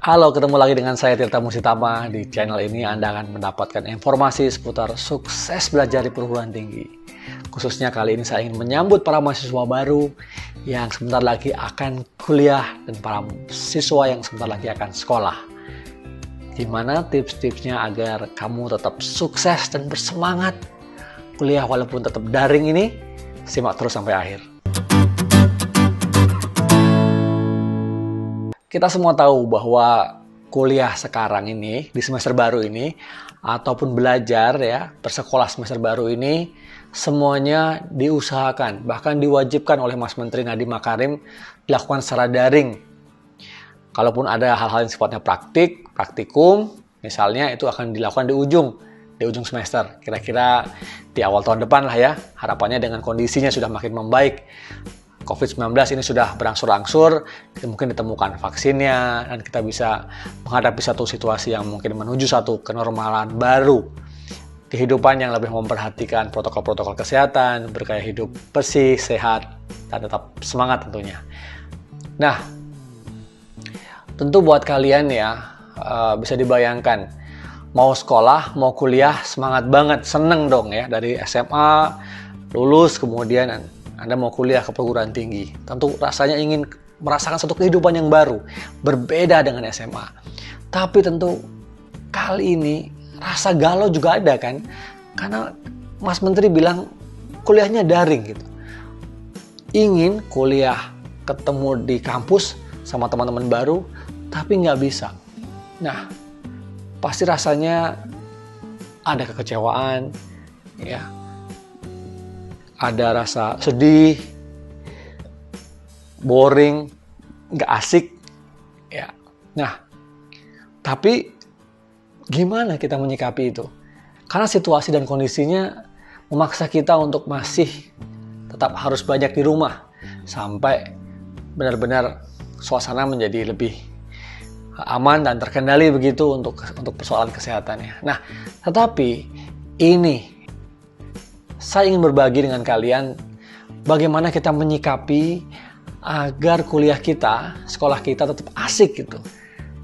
Halo, ketemu lagi dengan saya Tirta Musitama. Di channel ini Anda akan mendapatkan informasi seputar sukses belajar di perguruan tinggi. Khususnya kali ini saya ingin menyambut para mahasiswa baru yang sebentar lagi akan kuliah dan para siswa yang sebentar lagi akan sekolah. Gimana tips-tipsnya agar kamu tetap sukses dan bersemangat kuliah walaupun tetap daring ini? Simak terus sampai akhir. Kita semua tahu bahwa kuliah sekarang ini, di semester baru ini, ataupun belajar ya, bersekolah semester baru ini, semuanya diusahakan, bahkan diwajibkan oleh Mas Menteri Nadiem Makarim dilakukan secara daring. Kalaupun ada hal-hal yang sifatnya praktikum, misalnya itu akan dilakukan di ujung semester. Kira-kira di awal tahun depan lah ya, harapannya dengan kondisinya sudah makin membaik. COVID-19 ini sudah berangsur-angsur, mungkin ditemukan vaksinnya, dan kita bisa menghadapi satu situasi yang mungkin menuju satu kenormalan baru. Kehidupan yang lebih memperhatikan protokol-protokol kesehatan, bergaya hidup bersih, sehat, dan tetap semangat tentunya. Nah, tentu buat kalian ya, bisa dibayangkan, mau sekolah, mau kuliah, semangat banget, seneng dong ya, dari SMA, lulus, kemudian Anda mau kuliah ke perguruan tinggi. Tentu rasanya ingin merasakan satu kehidupan yang baru, berbeda dengan SMA. Tapi tentu kali ini rasa galau juga ada kan? Karena Mas Menteri bilang kuliahnya daring gitu. Ingin kuliah ketemu di kampus sama teman-teman baru, tapi nggak bisa. Nah, pasti rasanya ada kekecewaan, ya. Ada rasa sedih, boring, nggak asik, ya. Nah, tapi gimana kita menyikapi itu? Karena situasi dan kondisinya memaksa kita untuk masih tetap harus banyak di rumah sampai benar-benar suasana menjadi lebih aman dan terkendali begitu untuk persoalan kesehatannya. Nah, tetapi ini saya ingin berbagi dengan kalian bagaimana kita menyikapi agar kuliah kita, sekolah kita tetap asik gitu.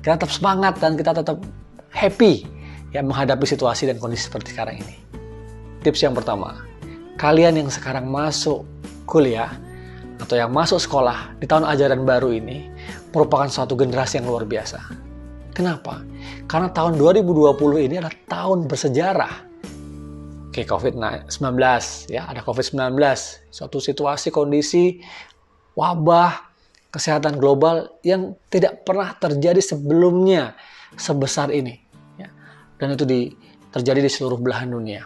Kita tetap semangat dan kita tetap happy ya menghadapi situasi dan kondisi seperti sekarang ini. Tips yang pertama, kalian yang sekarang masuk kuliah atau yang masuk sekolah di tahun ajaran baru ini merupakan suatu generasi yang luar biasa. Kenapa? Karena tahun 2020 ini adalah tahun bersejarah. Oke, COVID-19, ya ada COVID-19, suatu situasi, kondisi, wabah, kesehatan global yang tidak pernah terjadi sebelumnya sebesar ini. Ya. Dan itu terjadi di seluruh belahan dunia.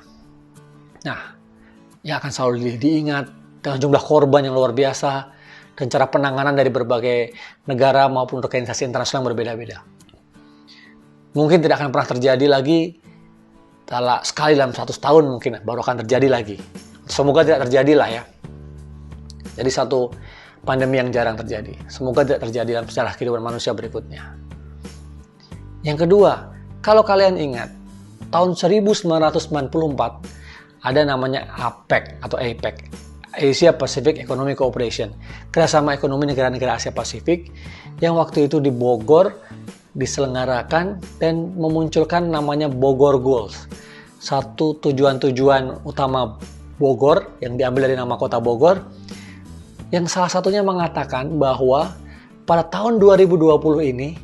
Nah, yang akan selalu diingat dengan jumlah korban yang luar biasa dan cara penanganan dari berbagai negara maupun organisasi internasional yang berbeda-beda. Mungkin tidak akan pernah terjadi lagi sekali dalam 100 tahun mungkin baru akan terjadi lagi. Semoga tidak terjadi lah ya. Jadi satu pandemi yang jarang terjadi. Semoga tidak terjadi dalam sejarah kehidupan manusia berikutnya. Yang kedua, kalau kalian ingat, tahun 1994 ada namanya APEC atau APEC, Asia Pacific Economic Cooperation, kerjasama ekonomi negara-negara Asia Pasifik yang waktu itu di Bogor diselenggarakan dan memunculkan namanya Bogor Goals. Satu tujuan-tujuan utama Bogor yang diambil dari nama kota Bogor, yang salah satunya mengatakan bahwa pada tahun 2020 ini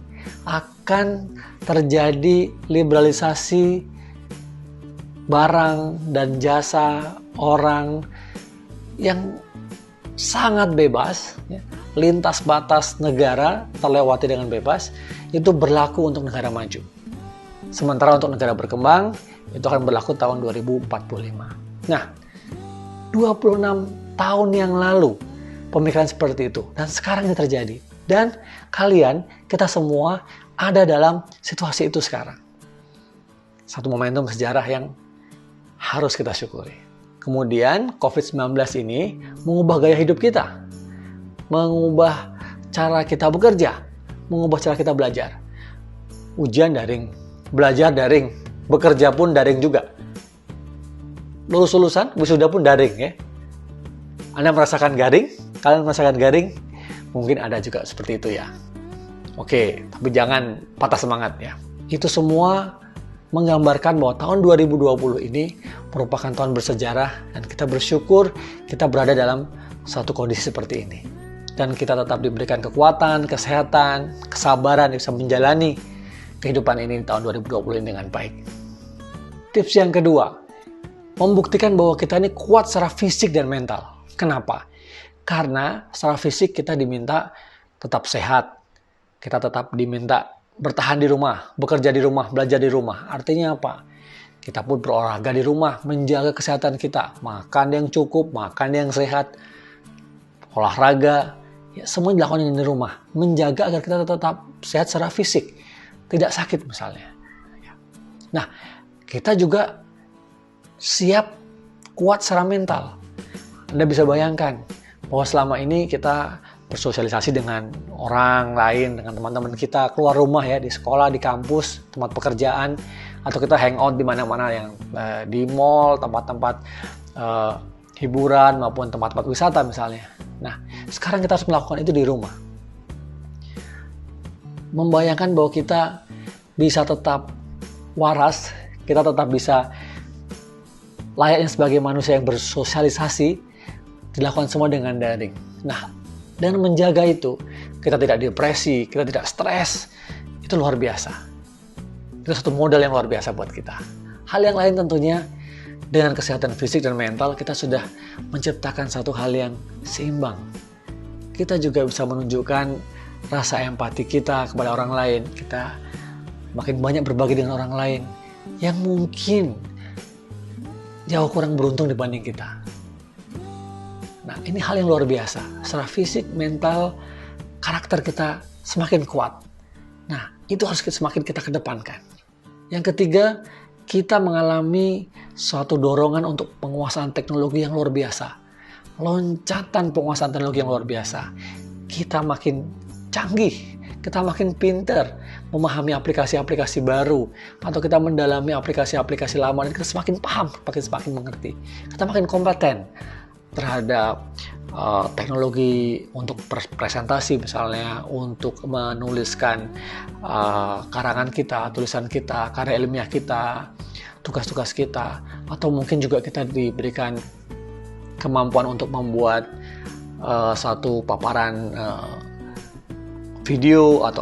akan terjadi liberalisasi barang dan jasa orang yang sangat bebas, ya. Lintas batas negara terlewati dengan bebas, itu berlaku untuk negara maju. Sementara untuk negara berkembang, itu akan berlaku tahun 2045. Nah, 26 tahun yang lalu pemikiran seperti itu. Dan sekarang ini terjadi. Dan kalian, kita semua ada dalam situasi itu sekarang. Satu momentum sejarah yang harus kita syukuri. Kemudian COVID-19 ini mengubah gaya hidup kita. Mengubah cara kita bekerja. Mengubah cara kita belajar. Ujian daring, belajar daring, bekerja pun daring juga. Lulus-lulusan, wisuda pun daring ya. Anda merasakan garing? Kalian merasakan garing? Mungkin ada juga seperti itu ya. Oke, tapi jangan patah semangat ya. Itu semua menggambarkan bahwa tahun 2020 ini merupakan tahun bersejarah dan kita bersyukur kita berada dalam satu kondisi seperti ini. Dan kita tetap diberikan kekuatan, kesehatan, kesabaran bisa menjalani kehidupan ini di tahun 2020 ini dengan baik. Tips yang kedua, membuktikan bahwa kita ini kuat secara fisik dan mental. Kenapa? Karena secara fisik kita diminta tetap sehat, kita tetap diminta bertahan di rumah, bekerja di rumah, belajar di rumah. Artinya apa? Kita pun berolahraga di rumah, menjaga kesehatan kita. Makan yang cukup, makan yang sehat, olahraga. Ya, semua dilakukan di rumah. Menjaga agar kita tetap sehat secara fisik. Tidak sakit misalnya. Nah, kita juga siap kuat secara mental. Anda bisa bayangkan bahwa selama ini kita bersosialisasi dengan orang lain, dengan teman-teman kita, keluar rumah ya, di sekolah, di kampus, tempat pekerjaan, atau kita hangout di mana-mana yang di mall, tempat-tempat hiburan maupun tempat-tempat wisata misalnya. Nah, sekarang kita harus melakukan itu di rumah. Membayangkan bahwa kita bisa tetap waras, kita tetap bisa layaknya sebagai manusia yang bersosialisasi, dilakukan semua dengan daring. Nah, dan menjaga itu, kita tidak depresi, kita tidak stres, itu luar biasa. Itu satu modal yang luar biasa buat kita. Hal yang lain tentunya, dengan kesehatan fisik dan mental, kita sudah menciptakan satu hal yang seimbang. Kita juga bisa menunjukkan rasa empati kita kepada orang lain. Kita makin banyak berbagi dengan orang lain yang mungkin jauh kurang beruntung dibanding kita. Nah, ini hal yang luar biasa. Secara fisik, mental, karakter kita semakin kuat. Nah, itu harus semakin kita kedepankan. Yang ketiga, kita mengalami suatu dorongan untuk penguasaan teknologi yang luar biasa. Loncatan penguasaan teknologi yang luar biasa. Kita makin canggih, kita makin pintar memahami aplikasi-aplikasi baru, atau kita mendalami aplikasi-aplikasi lama, dan kita semakin paham, semakin mengerti. Kita makin kompeten terhadap teknologi untuk presentasi misalnya, untuk menuliskan karangan kita, tulisan kita, karya ilmiah kita, tugas-tugas kita, atau mungkin juga kita diberikan kemampuan untuk membuat satu paparan video atau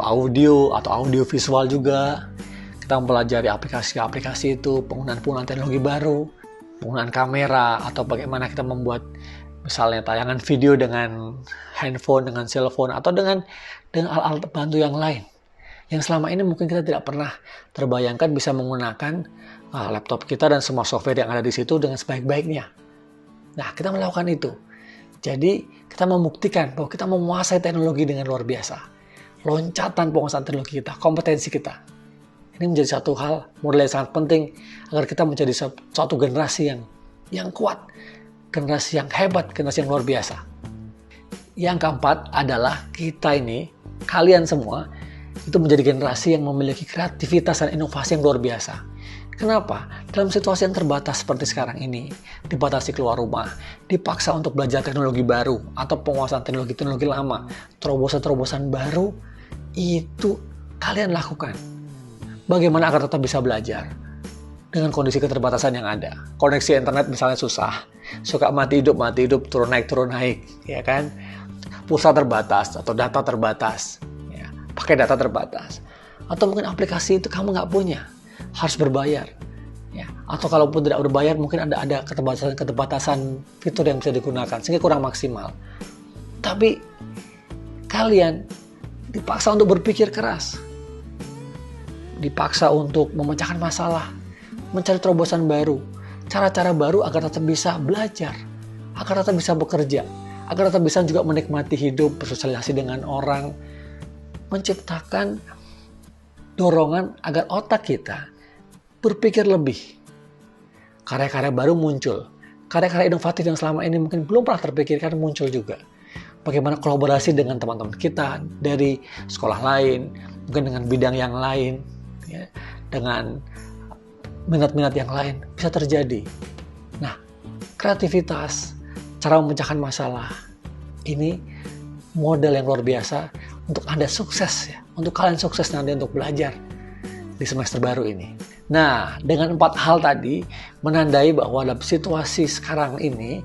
audio visual juga. Kita mempelajari aplikasi-aplikasi itu, penggunaan teknologi baru, penggunaan kamera, atau bagaimana kita membuat misalnya tayangan video dengan handphone, dengan cellphone, atau dengan alat-alat bantu yang lain. Yang selama ini mungkin kita tidak pernah terbayangkan bisa menggunakan laptop kita dan semua software yang ada di situ dengan sebaik-baiknya. Nah, kita melakukan itu. Jadi, kita membuktikan bahwa kita menguasai teknologi dengan luar biasa. Loncatan penguasaan teknologi kita, kompetensi kita. Ini menjadi satu hal, modal yang sangat penting agar kita menjadi suatu generasi yang kuat, generasi yang hebat, generasi yang luar biasa. Yang keempat adalah kita ini, kalian semua, itu menjadi generasi yang memiliki kreativitas dan inovasi yang luar biasa. Kenapa? Dalam situasi yang terbatas seperti sekarang ini, dibatasi keluar rumah, dipaksa untuk belajar teknologi baru, atau penguasaan teknologi lama, terobosan-terobosan baru, itu kalian lakukan. Bagaimana agar tetap bisa belajar? Dengan kondisi keterbatasan yang ada. Koneksi internet misalnya susah, suka mati hidup, turun naik, ya kan? Pulsa terbatas, atau data terbatas, ya. Pakai data terbatas. Atau mungkin aplikasi itu kamu nggak punya, harus berbayar, ya. Atau kalaupun tidak berbayar, mungkin ada keterbatasan fitur yang bisa digunakan sehingga kurang maksimal. Tapi kalian dipaksa untuk berpikir keras, dipaksa untuk memecahkan masalah, mencari terobosan baru, cara-cara baru agar tetap bisa belajar, agar tetap bisa bekerja, agar tetap bisa juga menikmati hidup, bersosialisasi dengan orang, menciptakan dorongan agar otak kita berpikir lebih. Karya-karya baru muncul, karya-karya inovatif yang selama ini mungkin belum pernah terpikirkan muncul juga. Bagaimana kolaborasi dengan teman-teman kita dari sekolah lain, mungkin dengan bidang yang lain, ya, dengan minat-minat yang lain bisa terjadi. Nah, kreativitas, cara memecahkan masalah, ini modal yang luar biasa untuk Anda sukses ya, untuk kalian sukses nanti untuk belajar di semester baru ini. Nah, dengan 4 hal tadi menandai bahwa dalam situasi sekarang ini,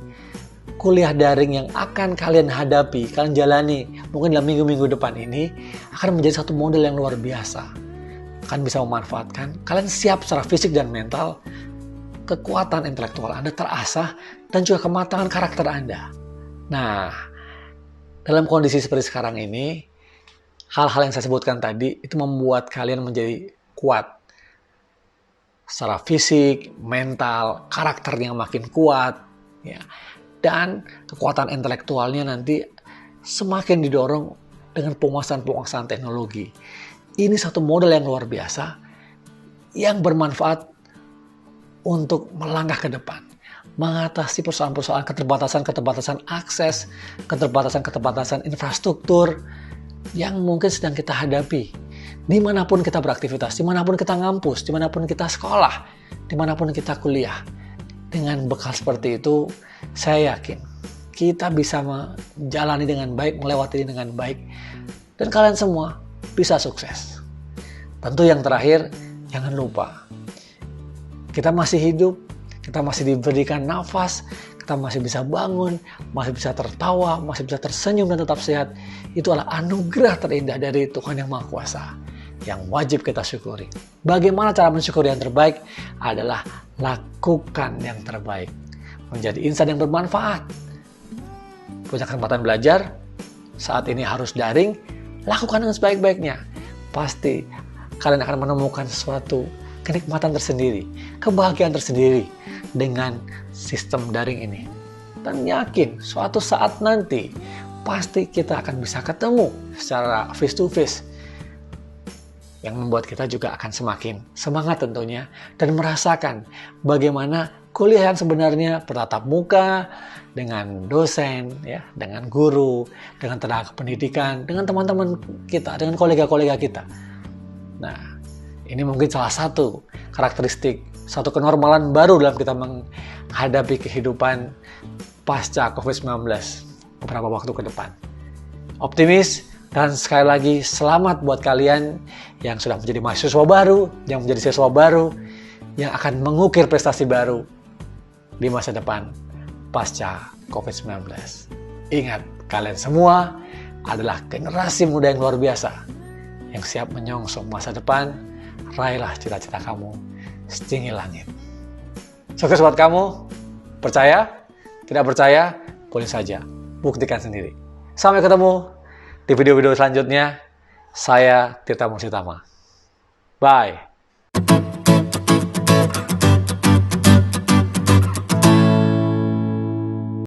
kuliah daring yang akan kalian hadapi, kalian jalani mungkin dalam minggu-minggu depan ini akan menjadi satu model yang luar biasa. Kalian bisa memanfaatkan, kalian siap secara fisik dan mental, kekuatan intelektual Anda terasah, dan juga kematangan karakter Anda. Nah, dalam kondisi seperti sekarang ini, hal-hal yang saya sebutkan tadi itu membuat kalian menjadi kuat secara fisik, mental, karakternya makin kuat, ya, dan kekuatan intelektualnya nanti semakin didorong dengan penguasaan teknologi. Ini satu model yang luar biasa yang bermanfaat untuk melangkah ke depan, mengatasi persoalan-persoalan keterbatasan akses, keterbatasan infrastruktur yang mungkin sedang kita hadapi. Dimanapun kita beraktivitas, dimanapun kita ngampus, dimanapun kita sekolah, dimanapun kita kuliah. Dengan bekal seperti itu, saya yakin kita bisa menjalani dengan baik, melewati dengan baik, dan kalian semua bisa sukses. Tentu yang terakhir, jangan lupa, kita masih hidup, kita masih diberikan nafas, kita masih bisa bangun, masih bisa tertawa, masih bisa tersenyum dan tetap sehat. Itu adalah anugerah terindah dari Tuhan Yang Maha Kuasa yang wajib kita syukuri. Bagaimana cara mensyukuri yang terbaik? Adalah lakukan yang terbaik. Menjadi insan yang bermanfaat. Punya kesempatan belajar, saat ini harus daring, lakukan dengan sebaik-baiknya. Pasti kalian akan menemukan sesuatu kenikmatan tersendiri, kebahagiaan tersendiri dengan sistem daring ini. Dan yakin suatu saat nanti pasti kita akan bisa ketemu secara face to face, yang membuat kita juga akan semakin semangat tentunya dan merasakan bagaimana kuliah yang sebenarnya bertatap muka dengan dosen, ya, dengan guru, dengan tenaga pendidikan, dengan teman-teman kita, dengan kolega-kolega kita. Nah, ini mungkin salah satu karakteristik, satu kenormalan baru dalam kita menghadapi kehidupan pasca COVID-19 beberapa waktu ke depan. Optimis, dan sekali lagi selamat buat kalian yang sudah menjadi mahasiswa baru, yang menjadi siswa baru, yang akan mengukir prestasi baru di masa depan pasca COVID-19. Ingat, kalian semua adalah generasi muda yang luar biasa, yang siap menyongsong masa depan. Raihlah cita-cita kamu setinggi langit. Sukses buat kamu. Percaya? Tidak percaya? Boleh saja. Buktikan sendiri. Sampai ketemu di video-video selanjutnya. Saya Tirta Mursitama. Bye.